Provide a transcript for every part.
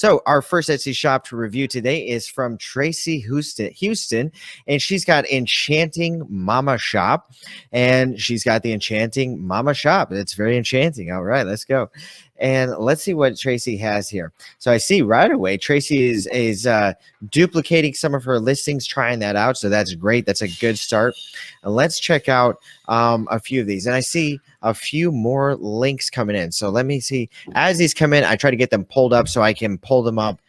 So our first Etsy shop to review today is from Tracy Houston, and she's got Enchanting Mama Shop, and she's got the Enchanting Mama Shop. It's very enchanting. All right, let's go. And let's see what Tracy has here. So I see right away Tracy is duplicating some of her listings, trying that out. So that's great. That's a good start. And let's check out a few of these. And I see a few more links coming in. So let me see. As these come in, I try to get them pulled up so I can pull them up,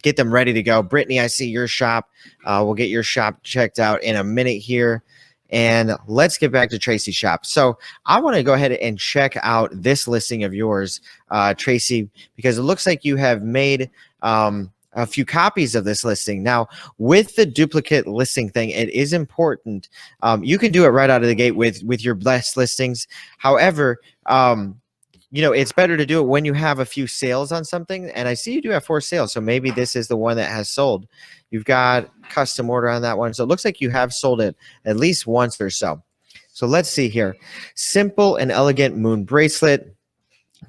get them ready to go. Brittany, I see your shop. We'll get your shop checked out in a minute here. And let's get back to Tracy's shop. So I want to go ahead and check out this listing of yours, Tracy, because it looks like you have made a few copies of this listing. Now, with the duplicate listing thing, it is important. You can do it right out of the gate with your best listings. However, it's better to do it when you have a few sales on something. And I see you do have 4 sales. So maybe this is the one that has sold. You've got custom order on that one. So it looks like you have sold it at least once or so. So let's see here. Simple and elegant moon bracelet.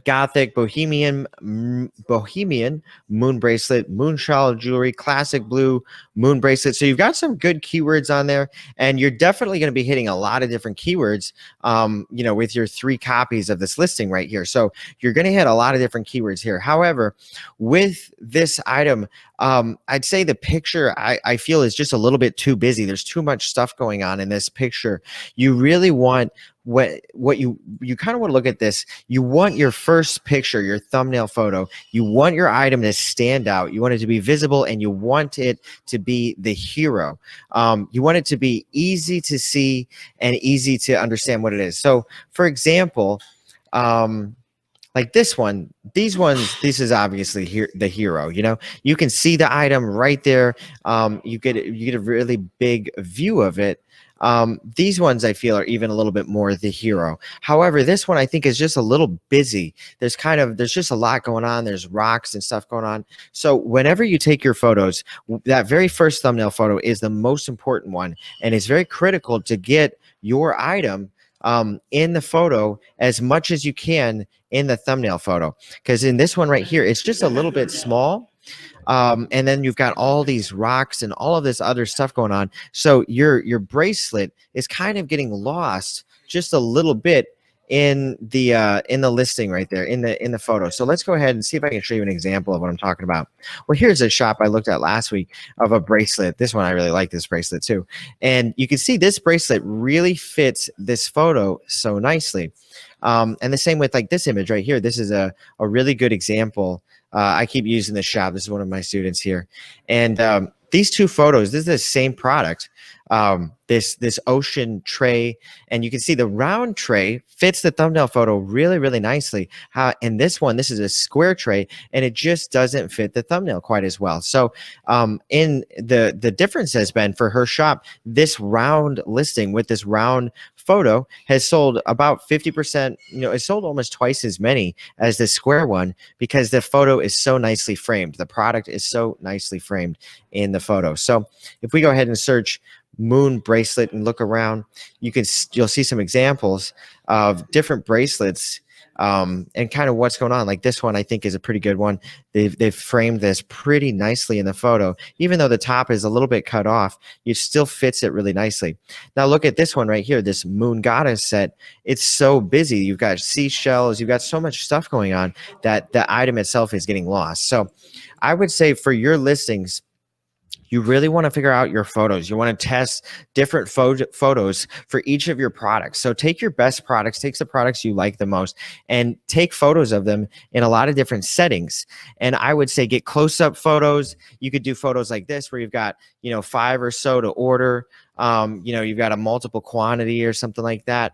Gothic, bohemian moon bracelet, moon shawl jewelry, classic blue moon bracelet. So you've got some good keywords on there, and you're definitely going to be hitting a lot of different keywords, with your 3 copies of this listing right here. So you're going to hit a lot of different keywords here. However, with this item, I'd say the picture I feel is just a little bit too busy. There's too much stuff going on in this picture. You really want what you kind of want to look at this. You want your first picture, your thumbnail photo. You want your item to stand out. You want it to be visible, and you want it to be the hero. You want it to be easy to see and easy to understand what it is. So, for example, like this one, this is obviously the hero. You can see the item right there. You get a really big view of it. These ones I feel are even a little bit more the hero. However, this one I think is just a little busy. There's just a lot going on. There's rocks and stuff going on. So whenever you take your photos, that very first thumbnail photo is the most important one, and it's very critical to get your item in the photo as much as you can in the thumbnail photo. Because in this one right here, it's just a little bit small. And then you've got all these rocks and all of this other stuff going on. So your bracelet is kind of getting lost just a little bit in the listing right there in the photo. So let's go ahead and see if I can show you an example of what I'm talking about. Well, here's a shop I looked at last week of a bracelet. This one, I really like this bracelet too. And you can see this bracelet really fits this photo so nicely. And the same with like this image right here. This is a really good example. I keep using this shop. This is one of my students here. And these 2 photos, this is the same product. This ocean tray, and you can see the round tray fits the thumbnail photo really, really nicely. And this one, this is a square tray, and it just doesn't fit the thumbnail quite as well. So in the difference has been for her shop, this round listing with this round photo has sold about 50%. It's sold almost twice as many as the square one because the photo is so nicely framed. The product is so nicely framed in the photo. So if we go ahead and search moon bracelet and look around, you'll see some examples of different bracelets and kind of what's going on. Like this one I think is a pretty good one. They've framed this pretty nicely in the photo. Even though the top is a little bit cut off, it still fits it really nicely. Now look at this one right here, this moon goddess set. It's so busy. You've got seashells, you've got so much stuff going on that the item itself is getting lost. So I would say for your listings, you really want to figure out your photos. You want to test different photos for each of your products. So take your best products, take the products you like the most, and take photos of them in a lot of different settings. And I would say get close-up photos. You could do photos like this where you've got 5 or so to order. You've got a multiple quantity or something like that.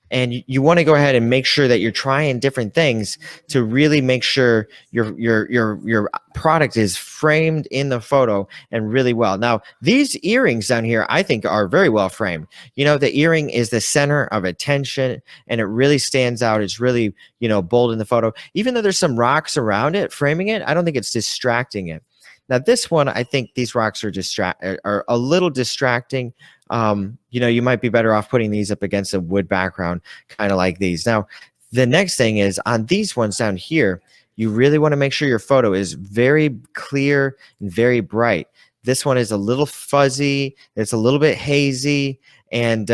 And you want to go ahead and make sure that you're trying different things to really make sure your product is framed in the photo and really well. Now, these earrings down here, I think are very well framed. The earring is the center of attention and it really stands out. It's really, bold in the photo. Even though there's some rocks around it, framing it, I don't think it's distracting it. Now, this one, I think these rocks are a little distracting. You might be better off putting these up against a wood background, kind of like these. Now, the next thing is on these ones down here, you really want to make sure your photo is very clear and very bright. This one is a little fuzzy, it's a little bit hazy, and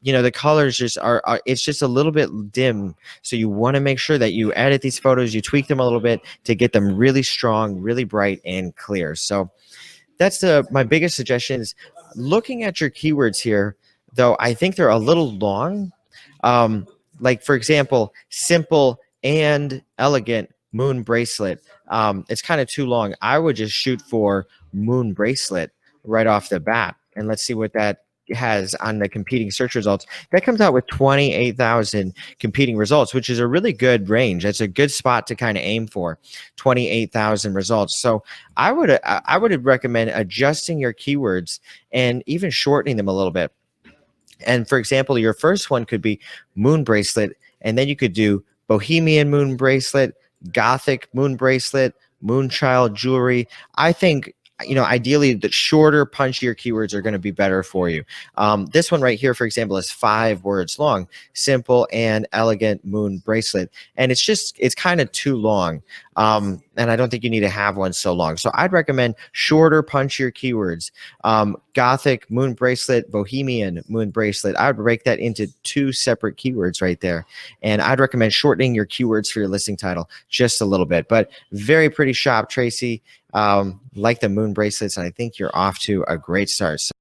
you know, the colors just it's just a little bit dim. So you want to make sure that you edit these photos, you tweak them a little bit to get them really strong, really bright and clear. So that's my biggest suggestion is looking at your keywords here, though I think they're a little long. Um, like for example, simple and elegant moon bracelet. It's kind of too long. I would just shoot for moon bracelet right off the bat, and let's see what that has on the competing search results. That comes out with 28,000 competing results, which is a really good range. That's a good spot to kind of aim for, 28,000 results. So I would recommend adjusting your keywords and even shortening them a little bit. And for example, your first one could be moon bracelet, and then you could do bohemian moon bracelet, gothic moon bracelet, moonchild jewelry. I think, you know, ideally the shorter, punchier keywords are going to be better for you. This one right here, for example, is 5 words long: simple and elegant moon bracelet, and it's kind of too long. And I don't think you need to have one so long. So I'd recommend shorter, punchier keywords. Gothic moon bracelet, bohemian moon bracelet. I would break that into 2 separate keywords right there. And I'd recommend shortening your keywords for your listing title just a little bit. But very pretty shop, Tracy. Like the moon bracelets, and I think you're off to a great start. So